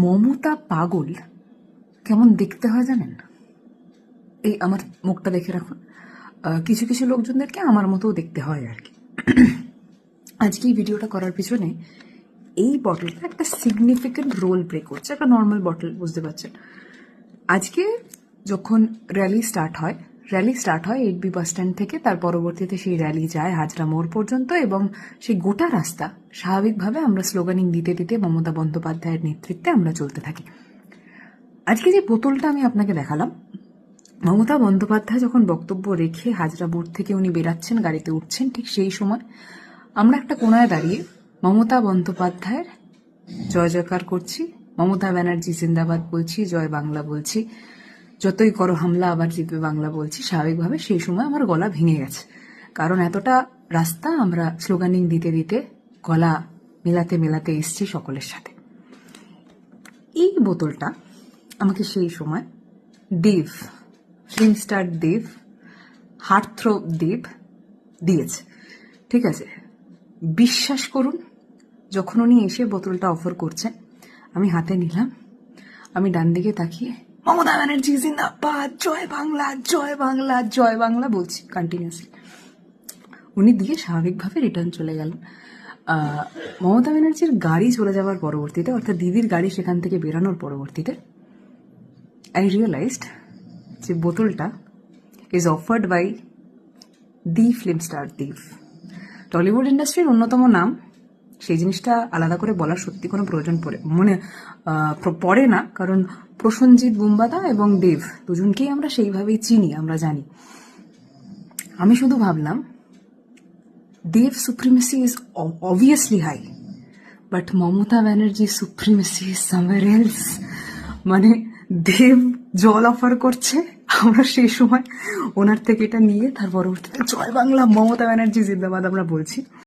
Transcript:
মমতা পাগল কেমন দেখতে হয় জানেন? এই আমার মুখটা দেখে রাখুন। কিছু কিছু লোকজনদেরকে আমার মতোও দেখতে হয় আর কি। আজকে এই ভিডিওটা করার পিছনে এই বটলটা একটা সিগনিফিকেন্ট রোল প্লে করছে। একটা নর্মাল বটল, বুঝতে পারছেন। আজকে যখন র্যালি স্টার্ট হয় 8B বাস স্ট্যান্ড থেকে, তার পরবর্তীতে সেই র্যালি যায় হাজরা মোড় পর্যন্ত, এবং সেই গোটা রাস্তা স্বাভাবিকভাবে আমরা স্লোগানিং দিতে দিতে মমতা বন্দ্যোপাধ্যায়ের নেতৃত্বে আমরা চলতে থাকি। আজকে যে বোতলটা আমি আপনাকে দেখালাম, মমতা বন্দ্যোপাধ্যায় যখন বক্তব্য রেখে হাজরা মোড় থেকে উনি বেরাচ্ছেন, গাড়িতে উঠছেন, ঠিক সেই সময় আমরা একটা কোনায় দাঁড়িয়ে মমতা বন্দ্যোপাধ্যায়ের জয় জয়কার করছি, মমতা ব্যানার্জি জিন্দাবাদ বলছি, জয় বাংলা বলছি, যতই করো হামলা আবার জিতবে বাংলা বলছি। স্বাভাবিকভাবে সেই সময় আমার গলা ভেঙে গেছে, কারণ এতটা রাস্তা আমরা স্লোগানিং দিতে দিতে গলা মেলাতে মেলাতে এসছি সকলের সাথে। এই বোতলটা আমাকে সেই সময় দেব, ফিল্ম স্টার দেব, হার্টথ্রোব দেব দিয়েছে, ঠিক আছে? বিশ্বাস করুন, যখন উনি এসে বোতলটা অফার করছেন, আমি হাতে নিলাম, আমি ডান দিকে তাকিয়ে মমতা ব্যানার্জি জিন্দাবাদ, জয় বাংলা, জয় বাংলা, জয় বাংলা বলছি কন্টিনিউসলি। উনি দিয়ে স্বাভাবিকভাবে রিটার্ন চলে গেলেন। মমতা ব্যানার্জির গাড়ি চলে যাওয়ার পরবর্তীতে, অর্থাৎ দিদির গাড়ি সেখান থেকে বেরানোর পরবর্তীতে, আই রিয়েলাইজড যে বোতলটা is offered by the film star Dev. Tollywood ইন্ডাস্ট্রির অন্যতম নাম, সেই জিনিসটা আলাদা করে বলার সত্যি কোনো প্রয়োজন পড়ে না, কারণ প্রসেনজিৎ বুম্বাদা এবং দেব দুজনকেই আমরা সেইভাবেই চিনি, আমরা জানি। আমি শুধু ভাবলাম, Dev supremacy is obviously high, but Mamata Banerjee supremacy is somewhere else. মানে দেব জল অফার করছে, আমরা সেই সময় ওনার থেকে এটা নিয়ে তার পরবর্তীতে জয় বাংলা, মমতা ব্যানার্জি জিন্দাবাদ আমরা বলছি।